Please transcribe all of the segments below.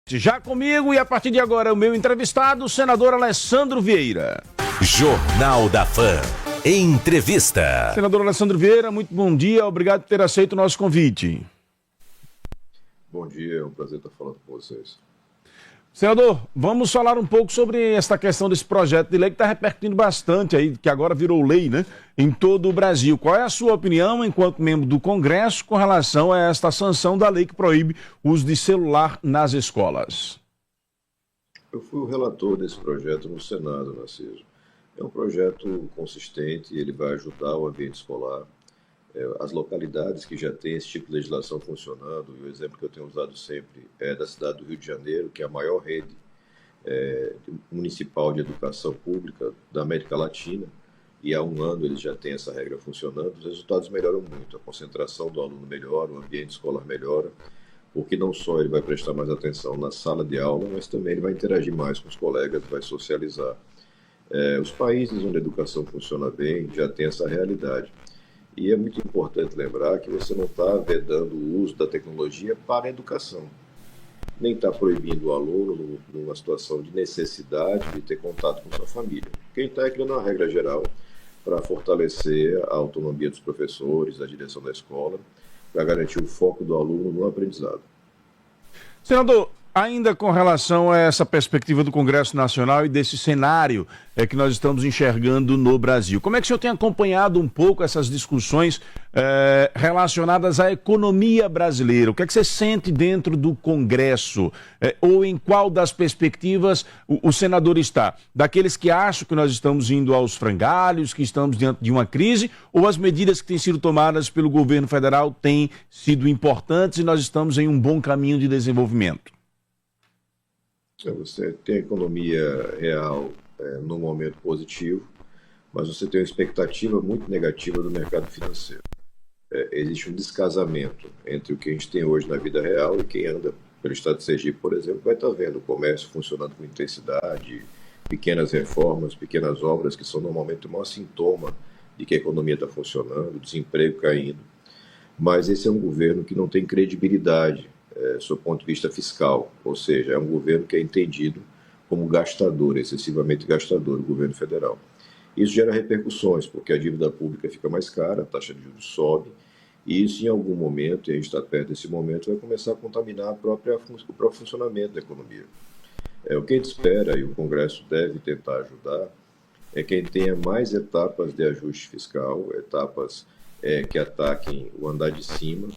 Já comigo e a partir de agora o meu entrevistado, o senador Alessandro Vieira. Jornal da Fã. Entrevista. Senador Alessandro Vieira, muito bom dia, obrigado por ter aceito o nosso convite. Bom dia, é um prazer estar falando com vocês. Senador, vamos falar um pouco sobre essa questão desse projeto de lei que está repercutindo bastante aí, que agora virou lei, né, em todo o Brasil. Qual é a sua opinião, enquanto membro do Congresso, com relação a esta sanção da lei que proíbe o uso de celular nas escolas? Eu fui o relator desse projeto no Senado, Narciso. É um projeto consistente, ele vai ajudar o ambiente escolar. As localidades que já têm esse tipo de legislação funcionando, e o exemplo que eu tenho usado sempre é da cidade do Rio de Janeiro, que é a maior rede municipal de educação pública da América Latina, e há um ano eles já têm essa regra funcionando. Os resultados melhoram muito, a concentração do aluno melhora, o ambiente escolar melhora, porque não só ele vai prestar mais atenção na sala de aula, mas também ele vai interagir mais com os colegas, vai socializar. Os países onde a educação funciona bem já têm essa realidade. E é muito importante lembrar que você não está vedando o uso da tecnologia para a educação. Nem está proibindo o aluno, numa situação de necessidade, de ter contato com sua família. Quem está criando uma regra geral para fortalecer a autonomia dos professores, da direção da escola, para garantir o foco do aluno no aprendizado. Senador, ainda com relação a essa perspectiva do Congresso Nacional e desse cenário que nós estamos enxergando no Brasil, como é que o senhor tem acompanhado um pouco essas discussões relacionadas à economia brasileira? O que é que você sente dentro do Congresso? Ou em qual das perspectivas o senador está? Daqueles que acham que nós estamos indo aos frangalhos, que estamos diante de uma crise, ou as medidas que têm sido tomadas pelo governo federal têm sido importantes e nós estamos em um bom caminho de desenvolvimento? Você tem a economia real num momento positivo, mas você tem uma expectativa muito negativa do mercado financeiro. Existe um descasamento entre o que a gente tem hoje na vida real e quem anda pelo estado de Sergipe, por exemplo, vai estar vendo o comércio funcionando com intensidade, pequenas reformas, pequenas obras que são normalmente o maior sintoma de que a economia está funcionando, o desemprego caindo. Mas esse é um governo que não tem credibilidade sob o ponto de vista fiscal, ou seja, é um governo que é entendido como gastador, excessivamente gastador, o governo federal. Isso gera repercussões, porque a dívida pública fica mais cara, a taxa de juros sobe, e isso em algum momento, e a gente está perto desse momento, vai começar a contaminar o próprio funcionamento da economia. O que a gente espera, e o Congresso deve tentar ajudar, é que a gente tenha mais etapas de ajuste fiscal, etapas que ataquem o andar de cima,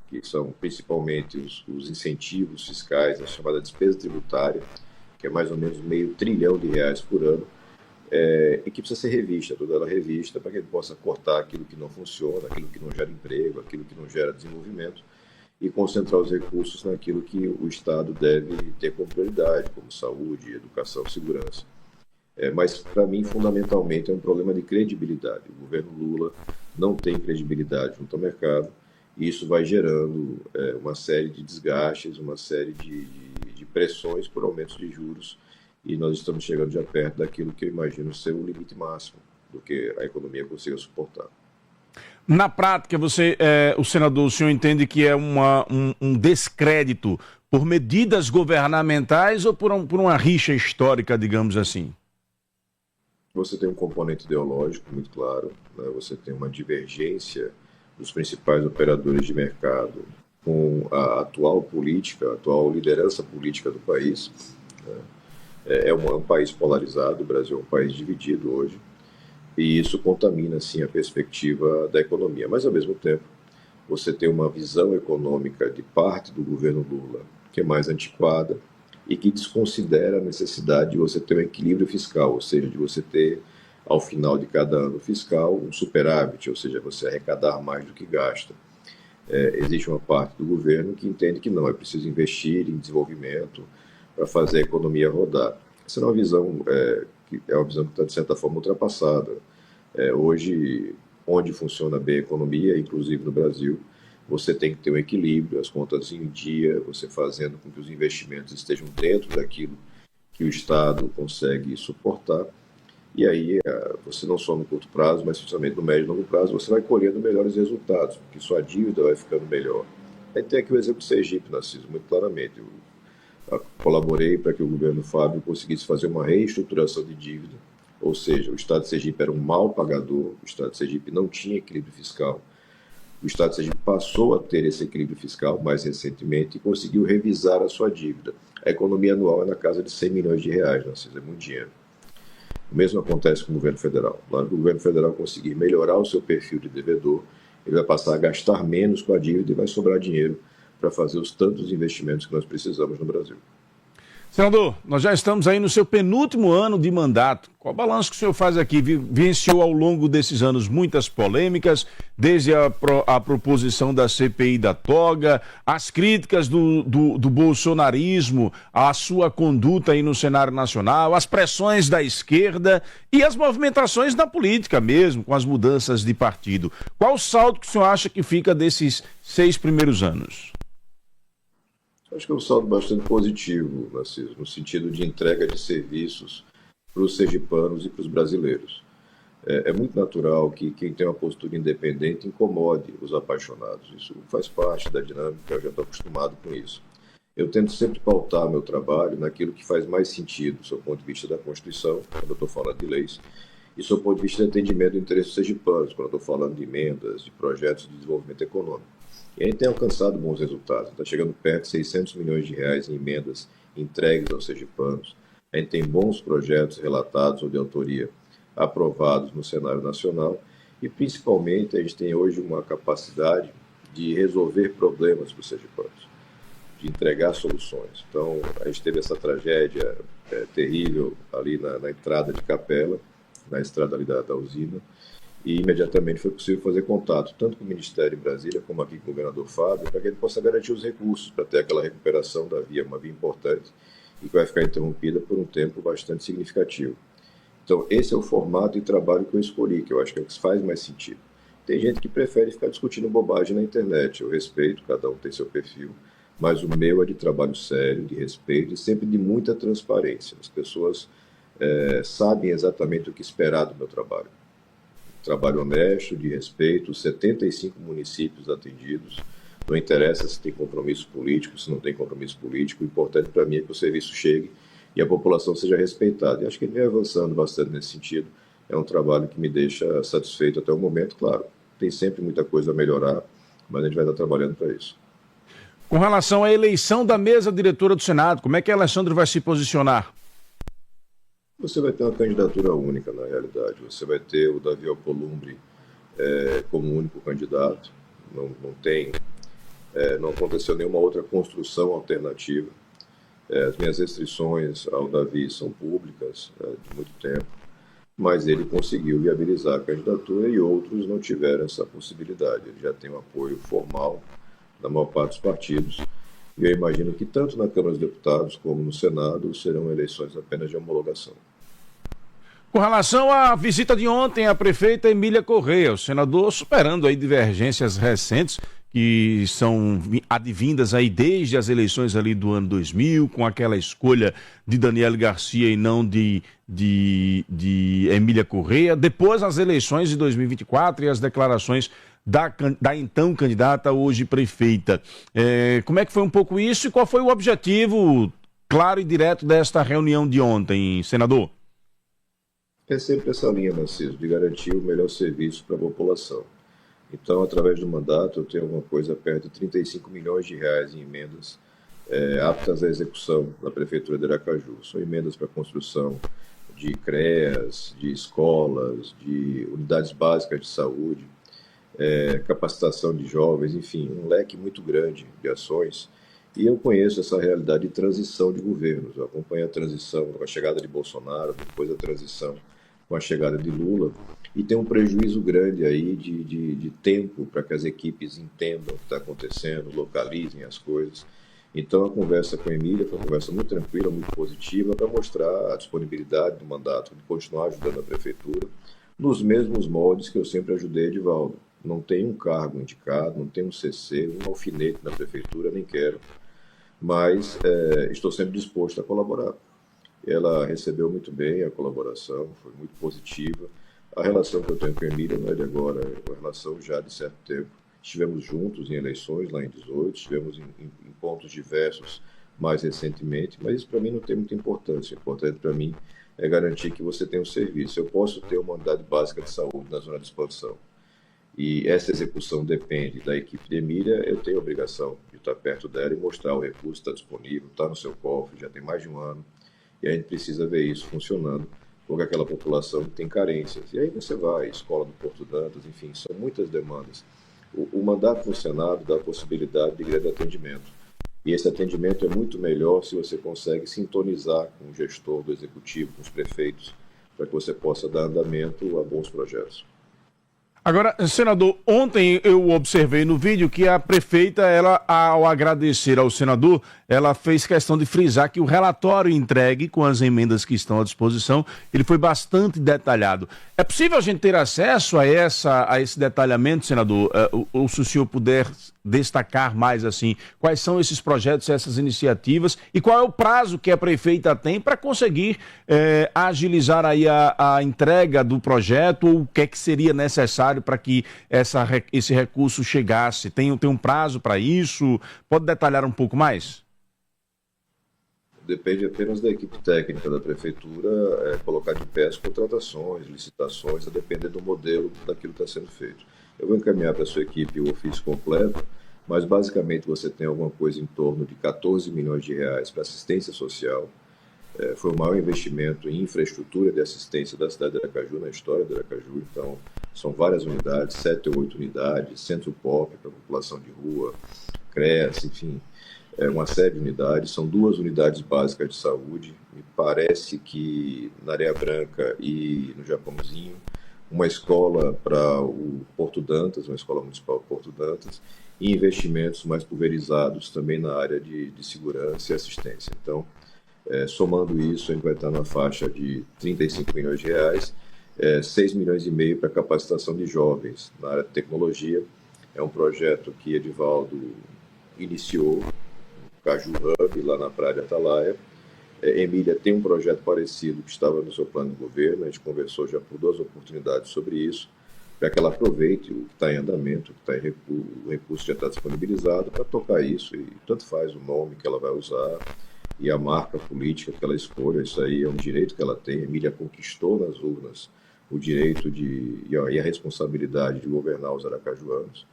que são principalmente os incentivos fiscais, a chamada despesa tributária, que é mais ou menos R$500 bilhão por ano, e que precisa ser revista, toda ela revista, para que ele possa cortar aquilo que não funciona, aquilo que não gera emprego, aquilo que não gera desenvolvimento, e concentrar os recursos naquilo que o Estado deve ter como prioridade, como saúde, educação, segurança. Mas, para mim, fundamentalmente, é um problema de credibilidade. O governo Lula não tem credibilidade junto ao mercado, e isso vai gerando uma série de desgastes, uma série de pressões por aumentos de juros, e nós estamos chegando já perto daquilo que eu imagino ser o limite máximo do que a economia consiga suportar. Na prática, o senador, o senhor entende que é um descrédito por medidas governamentais ou por uma rixa histórica, digamos assim? Você tem um componente ideológico muito claro, né? Você tem uma divergência dos principais operadores de mercado com a atual política, a atual liderança política do país. Né? É um país polarizado, o Brasil é um país dividido hoje, e isso contamina, sim, a perspectiva da economia. Mas, ao mesmo tempo, você tem uma visão econômica de parte do governo Lula que é mais antiquada e que desconsidera a necessidade de você ter um equilíbrio fiscal, ou seja, de você ter, ao final de cada ano fiscal, um superávit, ou seja, você arrecadar mais do que gasta. Existe uma parte do governo que entende que não, é preciso investir em desenvolvimento para fazer a economia rodar. Essa é uma visão que está, de certa forma, ultrapassada. Hoje, onde funciona bem a economia, inclusive no Brasil, você tem que ter um equilíbrio, as contas em dia, você fazendo com que os investimentos estejam dentro daquilo que o Estado consegue suportar. E aí, você não só no curto prazo, mas principalmente no médio e longo prazo, você vai colhendo melhores resultados, porque sua dívida vai ficando melhor. Aí tem aqui o exemplo de Sergipe, Narciso, muito claramente. Colaborei para que o governo Fábio conseguisse fazer uma reestruturação de dívida, ou seja, o Estado de Sergipe era um mau pagador, o Estado de Sergipe não tinha equilíbrio fiscal. O Estado de Sergipe passou a ter esse equilíbrio fiscal mais recentemente e conseguiu revisar a sua dívida. A economia anual é na casa de 100 milhões de reais, é muito dinheiro. O mesmo acontece com o governo federal. Quando o governo federal conseguir melhorar o seu perfil de devedor, ele vai passar a gastar menos com a dívida e vai sobrar dinheiro para fazer os tantos investimentos que nós precisamos no Brasil. Senador, nós já estamos aí no seu penúltimo ano de mandato. Qual o balanço que o senhor faz aqui? Vivenciou ao longo desses anos muitas polêmicas, desde a proposição da CPI da toga, as críticas do bolsonarismo, a sua conduta aí no cenário nacional, as pressões da esquerda e as movimentações na política mesmo, com as mudanças de partido. Qual o saldo que o senhor acha que fica desses 6 primeiros anos? Acho que é um saldo bastante positivo, Narciso, no sentido de entrega de serviços para os sergipanos e para os brasileiros. É muito natural que quem tem uma postura independente incomode os apaixonados. Isso faz parte da dinâmica, eu já estou acostumado com isso. Eu tento sempre pautar meu trabalho naquilo que faz mais sentido, do seu ponto de vista da Constituição, quando eu estou falando de leis, e do seu ponto de vista de atendimento do interesse dos sergipanos, quando eu estou falando de emendas, de projetos de desenvolvimento econômico. E a gente tem alcançado bons resultados. Está chegando perto de 600 milhões de reais em emendas entregues aos sergipanos. A gente tem bons projetos relatados ou de autoria aprovados no cenário nacional e, principalmente, a gente tem hoje uma capacidade de resolver problemas para os sergipanos, de entregar soluções. Então, a gente teve essa tragédia terrível ali na entrada de Capela, na estrada ali da usina, e imediatamente foi possível fazer contato, tanto com o Ministério em Brasília, como aqui com o governador Fábio, para que ele possa garantir os recursos para ter aquela recuperação da via, uma via importante, e que vai ficar interrompida por um tempo bastante significativo. Então, esse é o formato de trabalho que eu escolhi, que eu acho que é o que faz mais sentido. Tem gente que prefere ficar discutindo bobagem na internet, eu respeito, cada um tem seu perfil, mas o meu é de trabalho sério, de respeito e sempre de muita transparência. As pessoas sabem exatamente o que esperar do meu trabalho. Trabalho honesto, de respeito, 75 municípios atendidos, não interessa se tem compromisso político, se não tem compromisso político, o importante para mim é que o serviço chegue e a população seja respeitada. E acho que ele vem avançando bastante nesse sentido, é um trabalho que me deixa satisfeito até o momento, claro. Tem sempre muita coisa a melhorar, mas a gente vai estar trabalhando para isso. Com relação à eleição da mesa diretora do Senado, como é que a Alessandro vai se posicionar? Você vai ter uma candidatura única, na realidade. Você vai ter o Davi Alcolumbre como único candidato. Não aconteceu nenhuma outra construção alternativa. As minhas restrições ao Davi são públicas de muito tempo, mas ele conseguiu viabilizar a candidatura e outros não tiveram essa possibilidade. Ele já tem um apoio formal da maior parte dos partidos. E eu imagino que tanto na Câmara dos Deputados como no Senado serão eleições apenas de homologação. Com relação à visita de ontem à prefeita Emília Correia, o senador superando aí divergências recentes que são advindas aí desde as eleições ali do ano 2000, com aquela escolha de Daniel Garcia e não de Emília Correia, depois as eleições de 2024 e as declarações da então candidata, hoje prefeita. Como é que foi um pouco isso e qual foi o objetivo claro e direto desta reunião de ontem, senador? É sempre essa linha, Narciso, de garantir o melhor serviço para a população. Então, através do mandato, eu tenho uma coisa perto de 35 milhões de reais em emendas aptas à execução da Prefeitura de Aracaju. São emendas para a construção de CREAS, de escolas, de unidades básicas de saúde, capacitação de jovens, enfim, um leque muito grande de ações. E eu conheço essa realidade de transição de governos. Eu acompanho a transição com a chegada de Bolsonaro, depois a transição com a chegada de Lula, e tem um prejuízo grande aí de tempo para que as equipes entendam o que está acontecendo, localizem as coisas. Então a conversa com a Emília foi uma conversa muito tranquila, muito positiva, para mostrar a disponibilidade do mandato, de continuar ajudando a Prefeitura, nos mesmos moldes que eu sempre ajudei Edivaldo. Não tem um cargo indicado, não tem um CC, um alfinete na Prefeitura, nem quero, mas estou sempre disposto a colaborar. Ela recebeu muito bem a colaboração, foi muito positiva. A relação que eu tenho com a Emília não é de agora, é uma relação já de certo tempo. Estivemos juntos em eleições lá em 18, estivemos em pontos diversos mais recentemente, mas isso para mim não tem muita importância. O importante para mim é garantir que você tem um serviço. Eu posso ter uma unidade básica de saúde na zona de expansão e essa execução depende da equipe de Emília, eu tenho a obrigação de estar perto dela e mostrar o recurso está disponível, está no seu cofre, já tem mais de um ano, e a gente precisa ver isso funcionando, porque aquela população tem carências. E aí você vai, escola do Porto Dantas, enfim, são muitas demandas. O mandato no Senado dá a possibilidade de grande atendimento. E esse atendimento é muito melhor se você consegue sintonizar com o gestor do executivo, com os prefeitos, para que você possa dar andamento a bons projetos. Agora, senador, ontem eu observei no vídeo que a prefeita, ela, ao agradecer ao senador, ela fez questão de frisar que o relatório entregue com as emendas que estão à disposição, ele foi bastante detalhado. É possível a gente ter acesso a esse detalhamento, senador? Ou se o senhor puder destacar mais assim, quais são esses projetos, essas iniciativas e qual é o prazo que a prefeita tem para conseguir agilizar aí a entrega do projeto, ou o que é que seria necessário para que esse recurso chegasse? Tem um prazo para isso? Pode detalhar um pouco mais? Depende apenas da equipe técnica da prefeitura colocar de pé as contratações, licitações, a depender do modelo daquilo que está sendo feito. Eu vou encaminhar para a sua equipe o ofício completo, mas basicamente você tem alguma coisa em torno de 14 milhões de reais para assistência social. Foi o maior investimento em infraestrutura de assistência da cidade de Aracaju, na história de Aracaju. Então, são várias unidades, 7 ou 8 unidades, centro POP para a população de rua, CREAS, enfim, uma série de unidades. São 2 unidades básicas de saúde. Me parece que na Areia Branca e no Japãozinho, uma escola para o Porto Dantas, uma escola municipal Porto Dantas, e investimentos mais pulverizados também na área de segurança e assistência. Então, somando isso, a gente vai estar na faixa de 35 milhões de reais, 6 milhões e meio para capacitação de jovens na área de tecnologia. É um projeto que Edivaldo iniciou, o Caju Hub, lá na Praia de Atalaia. Emília tem um projeto parecido que estava no seu plano de governo, a gente conversou já por 2 oportunidades sobre isso, para que ela aproveite o que está em andamento, o recurso já está disponibilizado para tocar isso, e tanto faz o nome que ela vai usar e a marca política que ela escolha, isso aí é um direito que ela tem. Emília conquistou nas urnas o direito e a responsabilidade de governar os aracajuanos,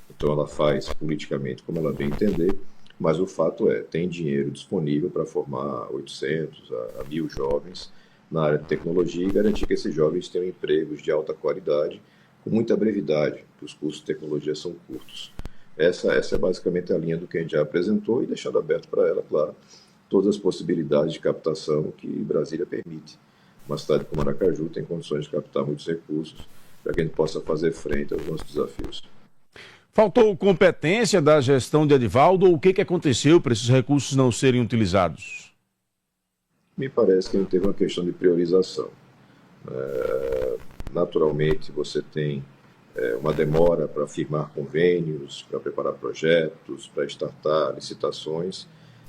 então ela faz politicamente como ela bem entender. Mas o fato tem dinheiro disponível para formar 800 a 1.000 jovens na área de tecnologia e garantir que esses jovens tenham empregos de alta qualidade, com muita brevidade, porque os cursos de tecnologia são curtos. Essa é basicamente a linha do que a gente já apresentou e deixando aberto para ela, claro, todas as possibilidades de captação que Brasília permite. Uma cidade como Aracaju tem condições de captar muitos recursos para que a gente possa fazer frente aos nossos desafios. Faltou competência da gestão de Edivaldo, ou o que aconteceu para esses recursos não serem utilizados? Me parece que não teve uma questão de priorização. Naturalmente, você tem uma demora para firmar convênios, para preparar projetos, para startar licitações.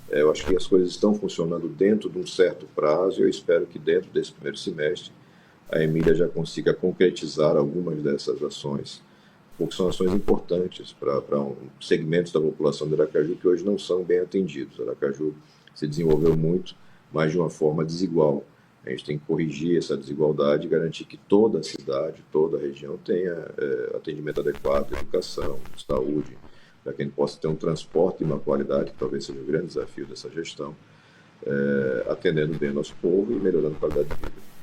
Eu acho que as coisas estão funcionando dentro de um certo prazo e eu espero que dentro desse primeiro semestre a Emília já consiga concretizar algumas dessas ações, porque são ações importantes para segmentos da população de Aracaju que hoje não são bem atendidos. Aracaju se desenvolveu muito, mas de uma forma desigual. A gente tem que corrigir essa desigualdade e garantir que toda a cidade, toda a região tenha atendimento adequado, educação, saúde, para que a gente possa ter um transporte de uma qualidade, que talvez seja o grande desafio dessa gestão, atendendo bem o nosso povo e melhorando a qualidade de vida.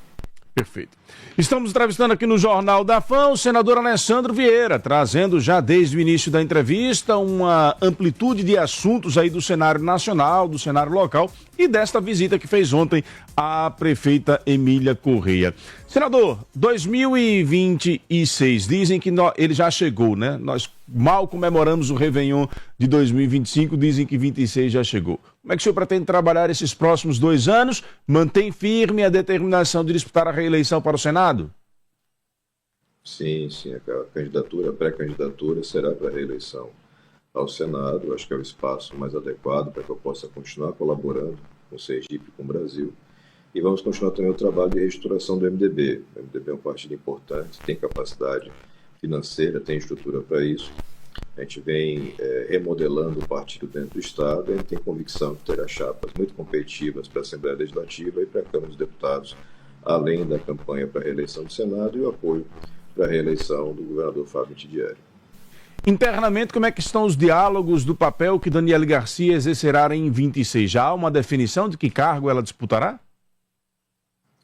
Perfeito. Estamos entrevistando aqui no Jornal da Fã o senador Alessandro Vieira, trazendo já desde o início da entrevista uma amplitude de assuntos aí do cenário nacional, do cenário local e desta visita que fez ontem a prefeita Emília Correia. Senador, 2026, dizem que ele já chegou, né? Nós mal comemoramos o Réveillon de 2025, dizem que 26 já chegou. Como é que o senhor pretende trabalhar esses próximos 2 anos? Mantém firme a determinação de disputar a reeleição para o Senado? Sim, a candidatura, a pré-candidatura será para a reeleição ao Senado. Acho que é o espaço mais adequado para que eu possa continuar colaborando com o Sergipe e com o Brasil. E vamos continuar também o trabalho de reestruturação do MDB. O MDB é um partido importante, tem capacidade financeira, tem estrutura para isso. A gente vem remodelando o partido dentro do Estado. A gente tem convicção de ter as chapas muito competitivas para a Assembleia Legislativa e para a Câmara dos Deputados, além da campanha para a reeleição do Senado e o apoio para a reeleição do governador Fábio Mitidieri. Internamente, como é que estão os diálogos do papel que Daniele Garcia exercerá em 26? Já há uma definição de que cargo ela disputará?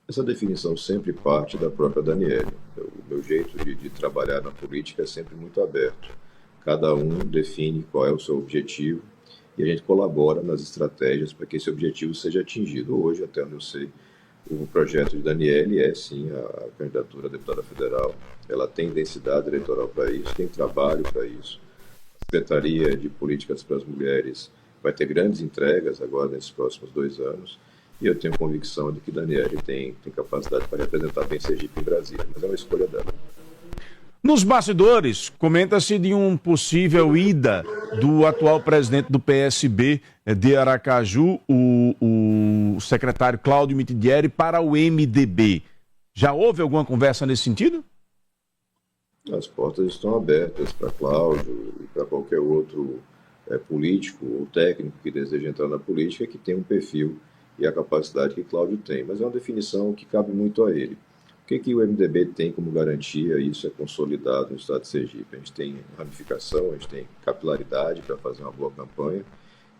Essa definição sempre parte da própria Daniele. O meu jeito de trabalhar na política é sempre muito aberto. Cada um define qual é o seu objetivo e a gente colabora nas estratégias para que esse objetivo seja atingido. Hoje, até onde eu sei, o projeto de Daniele é sim a candidatura a deputada federal. Ela tem densidade eleitoral para isso, tem trabalho para isso. A Secretaria de Políticas para as Mulheres vai ter grandes entregas agora nesses próximos 2 anos. E eu tenho convicção de que Daniele tem capacidade para representar bem Sergipe em Brasília, mas é uma escolha dela. Nos bastidores, comenta-se de um possível ida do atual presidente do PSB de Aracaju, o secretário Cláudio Mitidieri, para o MDB. Já houve alguma conversa nesse sentido? As portas estão abertas para Cláudio e para qualquer outro político ou técnico que deseja entrar na política que tem um perfil e a capacidade que Cláudio tem. Mas é uma definição que cabe muito a ele. O que o MDB tem como garantia? Isso é consolidado no estado de Sergipe. A gente tem ramificação, a gente tem capilaridade para fazer uma boa campanha,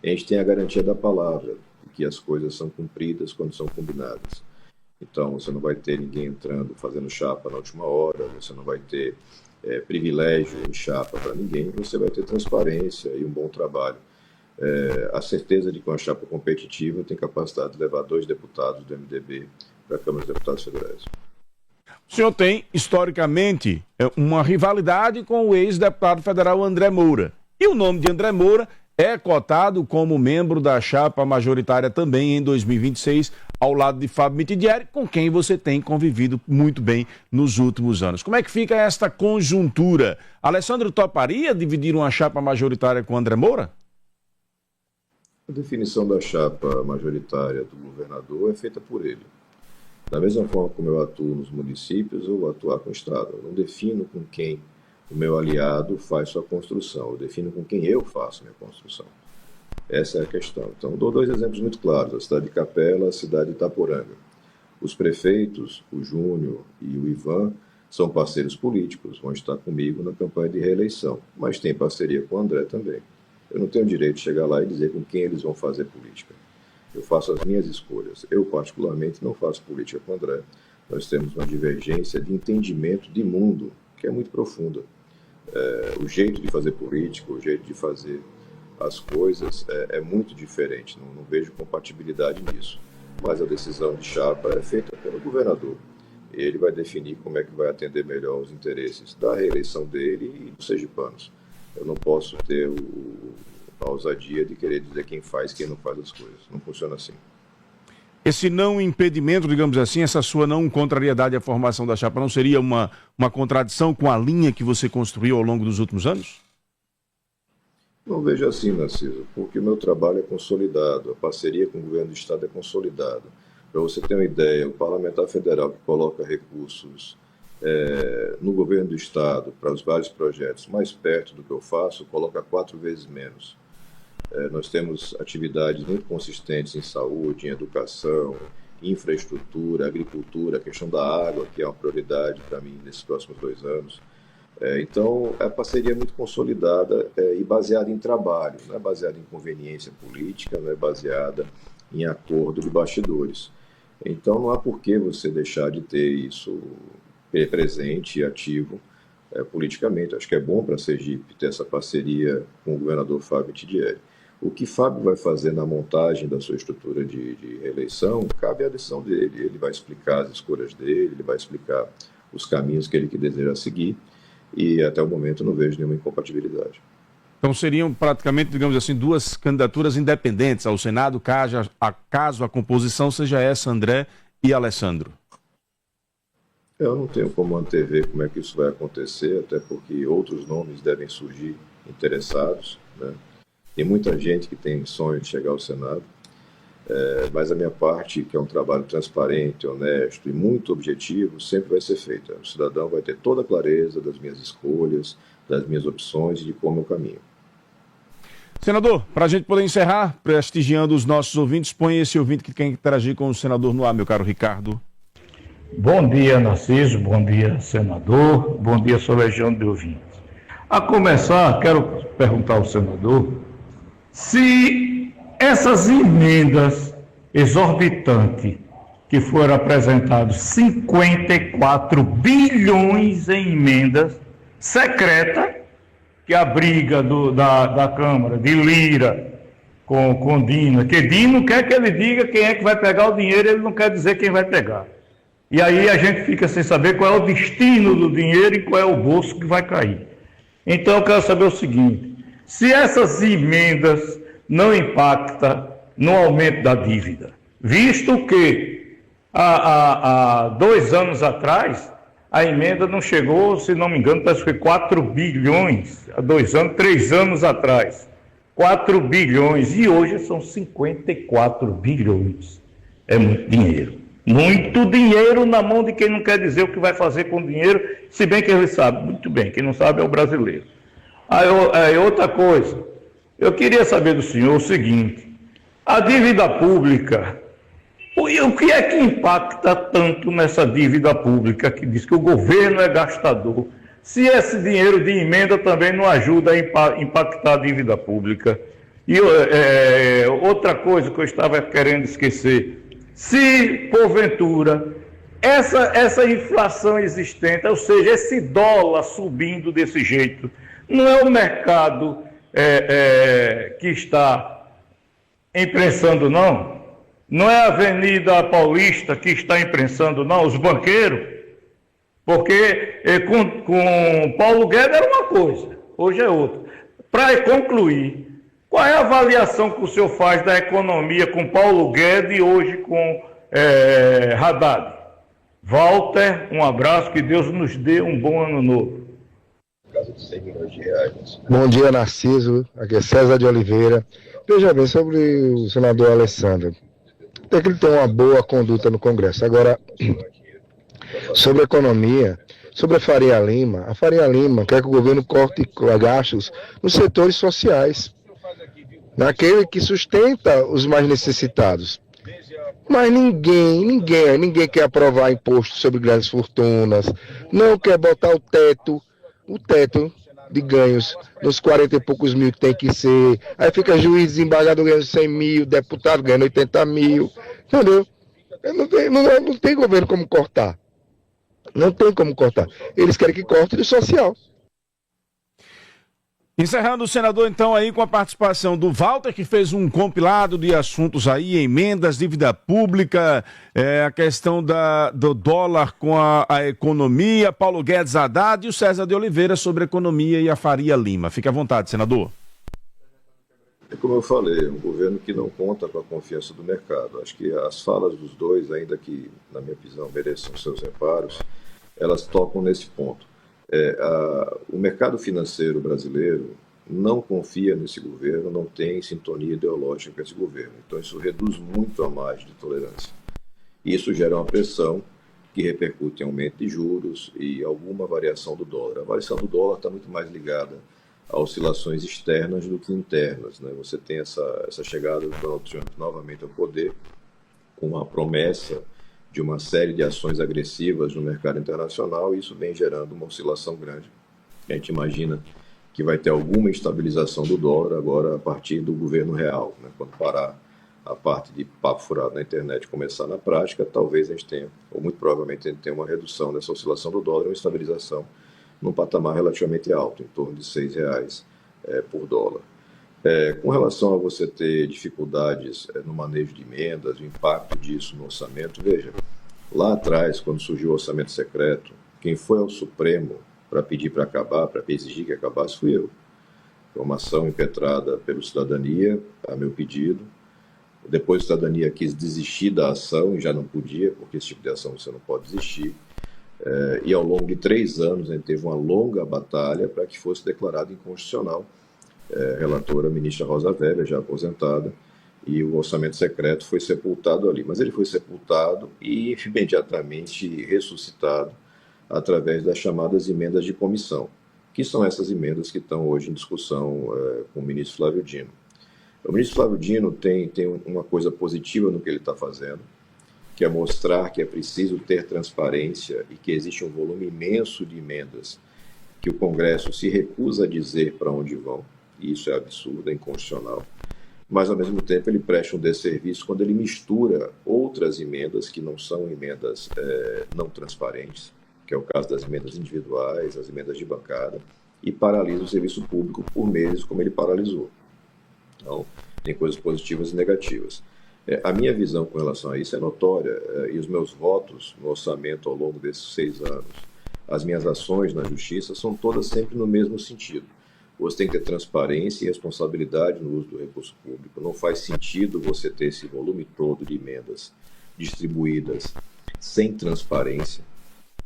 e a gente tem a garantia da palavra, de que as coisas são cumpridas quando são combinadas. Então, você não vai ter ninguém entrando, fazendo chapa na última hora, você não vai ter privilégio em chapa para ninguém, você vai ter transparência e um bom trabalho. A certeza de que uma chapa competitiva tem capacidade de levar 2 deputados do MDB para a Câmara dos Deputados Federais. O senhor tem, historicamente, uma rivalidade com o ex-deputado federal André Moura. E o nome de André Moura é cotado como membro da chapa majoritária também em 2026, ao lado de Fábio Mitidieri, com quem você tem convivido muito bem nos últimos anos. Como é que fica esta conjuntura? Alessandro toparia dividir uma chapa majoritária com André Moura? A definição da chapa majoritária do governador é feita por ele. Da mesma forma como eu atuo nos municípios, eu vou atuar com o Estado. Eu não defino com quem o meu aliado faz sua construção, eu defino com quem eu faço minha construção. Essa é a questão. Então, eu dou 2 exemplos muito claros, a cidade de Capela, a cidade de Itaporanga. Os prefeitos, o Júnior e o Ivan, são parceiros políticos, vão estar comigo na campanha de reeleição, mas tem parceria com o André também. Eu não tenho direito de chegar lá e dizer com quem eles vão fazer política. Eu faço as minhas escolhas. Eu, particularmente, não faço política com o André. Nós temos uma divergência de entendimento de mundo que é muito profunda. O jeito de fazer política, o jeito de fazer as coisas é muito diferente. Não vejo compatibilidade nisso. Mas a decisão de chapa é feita pelo governador. Ele vai definir como é que vai atender melhor os interesses da reeleição dele e dos sergipanos. Eu não posso ter a ousadia de querer dizer quem faz, quem não faz as coisas. Não funciona assim. Esse não impedimento, digamos assim, essa sua não contrariedade à formação da chapa, não seria uma contradição com a linha que você construiu ao longo dos últimos anos? Não vejo assim, Narciso, porque o meu trabalho é consolidado, a parceria com o governo do Estado é consolidada. Para você ter uma ideia, o parlamentar federal que coloca recursos no governo do Estado para os vários projetos mais perto do que eu faço, coloca 4 vezes menos. Nós temos atividades muito consistentes em saúde, em educação, infraestrutura, agricultura, a questão da água, que é uma prioridade para mim nesses próximos 2 anos. Então, a parceria é muito consolidada e baseada em trabalho, não é baseada em conveniência política, não é baseada em acordo de bastidores. Então, não há por que você deixar de ter isso presente e ativo politicamente. Acho que é bom para Sergipe ter essa parceria com o governador Fábio Mitidieri. O que Fábio vai fazer na montagem da sua estrutura de reeleição, cabe à decisão dele. Ele vai explicar as escolhas dele, ele vai explicar os caminhos que ele deseja seguir, e até o momento não vejo nenhuma incompatibilidade. Então seriam praticamente, digamos assim, 2 candidaturas independentes ao Senado, caso a composição seja essa, André e Alessandro. Eu não tenho como antever como é que isso vai acontecer, até porque outros nomes devem surgir interessados, né? Tem muita gente que tem sonho de chegar ao Senado. Mas a minha parte, que é um trabalho transparente, honesto e muito objetivo, sempre vai ser feita. O cidadão vai ter toda a clareza das minhas escolhas, das minhas opções e de como eu caminho. Senador, para a gente poder encerrar, prestigiando os nossos ouvintes, põe esse ouvinte que quer interagir com o senador no ar, meu caro Ricardo. Bom dia, Narciso, bom dia, senador, bom dia, sua legião de ouvintes. A começar, quero perguntar ao senador se essas emendas exorbitantes que foram apresentadas, 54 bilhões em emendas secretas, que a briga da Câmara, de Lira com Dino, que Dino quer que ele diga quem é que vai pegar o dinheiro, ele não quer dizer quem vai pegar. E aí a gente fica sem saber qual é o destino do dinheiro e qual é o bolso que vai cair. Então eu quero saber o seguinte, se essas emendas não impactam no aumento da dívida, visto que há 2 anos atrás, a emenda não chegou, se não me engano, parece que foi 4 bilhões, há 2 anos, 3 anos atrás. 4 bilhões, e hoje são 54 bilhões. É muito dinheiro. Muito dinheiro na mão de quem não quer dizer o que vai fazer com o dinheiro, se bem que ele sabe muito bem, quem não sabe é o brasileiro. Aí outra coisa, eu queria saber do senhor o seguinte, a dívida pública, o que é que impacta tanto nessa dívida pública, que diz que o governo é gastador, se esse dinheiro de emenda também não ajuda a impactar a dívida pública? E outra coisa que eu estava querendo esquecer, se porventura essa inflação existente, ou seja, esse dólar subindo desse jeito, não é o mercado que está imprensando, não? Não é a Avenida Paulista que está imprensando, não? Os banqueiros? Porque com Paulo Guedes era uma coisa, hoje é outra. Para concluir, qual é a avaliação que o senhor faz da economia com Paulo Guedes e hoje com Haddad? Walter, um abraço, que Deus nos dê um bom ano novo. Bom dia, Narciso. Aqui é César de Oliveira. Veja bem, sobre o senador Alessandro, tem que ele ter uma boa conduta no Congresso. Agora, sobre a economia, sobre a Faria Lima quer que o governo corte gastos nos setores sociais, naquele que sustenta os mais necessitados. Mas ninguém quer aprovar imposto sobre grandes fortunas, não quer botar o teto de ganhos nos 40 e poucos mil que tem que ser. Aí fica juiz, desembargador ganhando 100 mil, deputado ganhando 80 mil, entendeu? Não tem governo como cortar. Não tem como cortar. Eles querem que corte do social. Encerrando o senador, então, aí com a participação do Walter, que fez um compilado de assuntos aí, emendas, dívida pública, a questão do dólar com a economia, Paulo Guedes, Haddad e o César de Oliveira sobre economia e a Faria Lima. Fique à vontade, senador. É como eu falei, um governo que não conta com a confiança do mercado. Acho que as falas dos dois, ainda que, na minha visão, mereçam seus reparos, elas tocam nesse ponto. O mercado financeiro brasileiro não confia nesse governo, não tem sintonia ideológica com esse governo. Então isso reduz muito a margem de tolerância. Isso gera uma pressão que repercute em aumento de juros e alguma variação do dólar. A variação do dólar está muito mais ligada a oscilações externas do que internas, né? Você tem essa chegada do Donald Trump novamente ao poder, com a promessa de uma série de ações agressivas no mercado internacional, e isso vem gerando uma oscilação grande. A gente imagina que vai ter alguma estabilização do dólar agora a partir do governo real, né? Quando parar a parte de papo furado na internet e começar na prática, talvez a gente tenha, ou muito provavelmente a gente tenha uma redução dessa oscilação do dólar e uma estabilização num patamar relativamente alto, em torno de R$6 por dólar. Com relação a você ter dificuldades no manejo de emendas, o impacto disso no orçamento, veja, lá atrás, quando surgiu o orçamento secreto, quem foi ao Supremo para pedir para acabar, para exigir que acabasse, fui eu. Foi uma ação impetrada pelo Cidadania, a meu pedido. Depois a Cidadania quis desistir da ação e já não podia, porque esse tipo de ação você não pode desistir. E ao longo de 3 anos a gente teve uma longa batalha para que fosse declarado inconstitucional. Relatora, a ministra Rosa Weber, já aposentada, e o orçamento secreto foi sepultado ali. Mas ele foi sepultado e imediatamente ressuscitado através das chamadas emendas de comissão, que são essas emendas que estão hoje em discussão com o ministro Flávio Dino. O ministro Flávio Dino tem uma coisa positiva no que ele está fazendo, que é mostrar que é preciso ter transparência e que existe um volume imenso de emendas que o Congresso se recusa a dizer para onde vão, e isso é absurdo, é inconstitucional. Mas, ao mesmo tempo, ele presta um desserviço quando ele mistura outras emendas que não são emendas não transparentes, que é o caso das emendas individuais, as emendas de bancada, e paralisa o serviço público por meses, como ele paralisou. Então, tem coisas positivas e negativas. A minha visão com relação a isso é notória, e os meus votos no orçamento ao longo desses 6 anos, as minhas ações na justiça, são todas sempre no mesmo sentido. Você tem que ter transparência e responsabilidade no uso do recurso público. Não faz sentido você ter esse volume todo de emendas distribuídas sem transparência,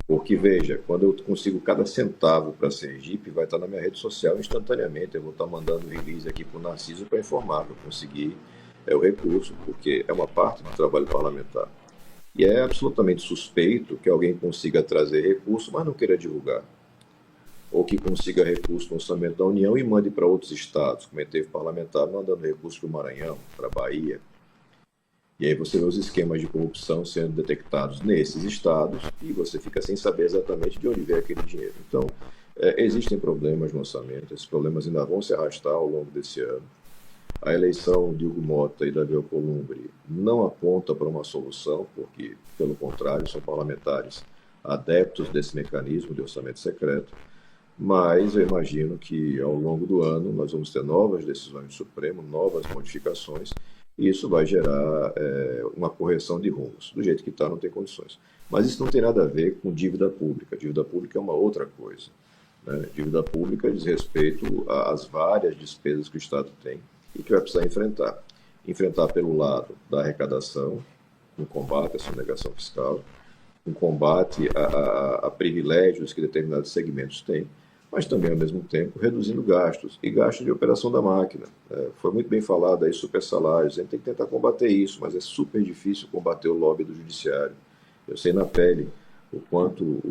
porque, veja, quando eu consigo cada centavo para Sergipe, vai estar na minha rede social instantaneamente. Eu vou estar mandando release aqui para o Narciso para informar que eu consegui o recurso, porque é uma parte do trabalho parlamentar. E é absolutamente suspeito que alguém consiga trazer recurso, mas não queira divulgar. Ou que consiga recurso no orçamento da União e mande para outros estados, como teve parlamentar mandando recurso para o Maranhão, para a Bahia. E aí você vê os esquemas de corrupção sendo detectados nesses estados e você fica sem saber exatamente de onde vem aquele dinheiro. Então, existem problemas no orçamento, esses problemas ainda vão se arrastar ao longo desse ano. A eleição de Hugo Mota e Davi Alcolumbre não aponta para uma solução, porque, pelo contrário, são parlamentares adeptos desse mecanismo de orçamento secreto, mas eu imagino que ao longo do ano nós vamos ter novas decisões do Supremo, novas modificações, e isso vai gerar uma correção de rumos. Do jeito que está, não tem condições. Mas isso não tem nada a ver com dívida pública. Dívida pública é uma outra coisa, né? Dívida pública diz respeito às várias despesas que o Estado tem e que vai precisar enfrentar. Enfrentar pelo lado da arrecadação, um combate à sonegação fiscal, um combate a privilégios que determinados segmentos têm, mas também, ao mesmo tempo, reduzindo gastos, e gastos de operação da máquina. Foi muito bem falado aí, super salários, a gente tem que tentar combater isso, mas é super difícil combater o lobby do judiciário. Eu sei na pele o quanto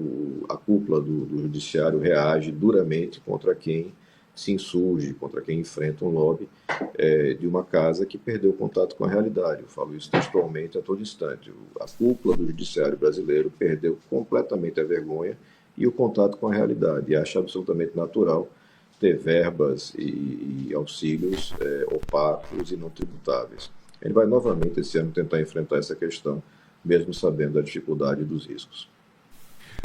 a cúpula do judiciário reage duramente contra quem se insurge, contra quem enfrenta um lobby de uma casa que perdeu o contato com a realidade. Eu falo isso textualmente a todo instante. A cúpula do judiciário brasileiro perdeu completamente a vergonha e o contato com a realidade, e acha absolutamente natural ter verbas e auxílios opacos e não tributáveis. Ele vai novamente esse ano tentar enfrentar essa questão, mesmo sabendo da dificuldade dos riscos.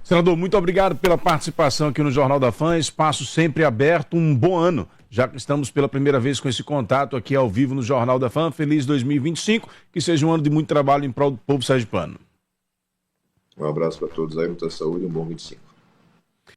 Senador, muito obrigado pela participação aqui no Jornal da Fã, espaço sempre aberto, um bom ano, já que estamos pela primeira vez com esse contato aqui ao vivo no Jornal da Fã. Feliz 2025, que seja um ano de muito trabalho em prol do povo sergipano. Um abraço para todos aí, muita saúde e um bom 25.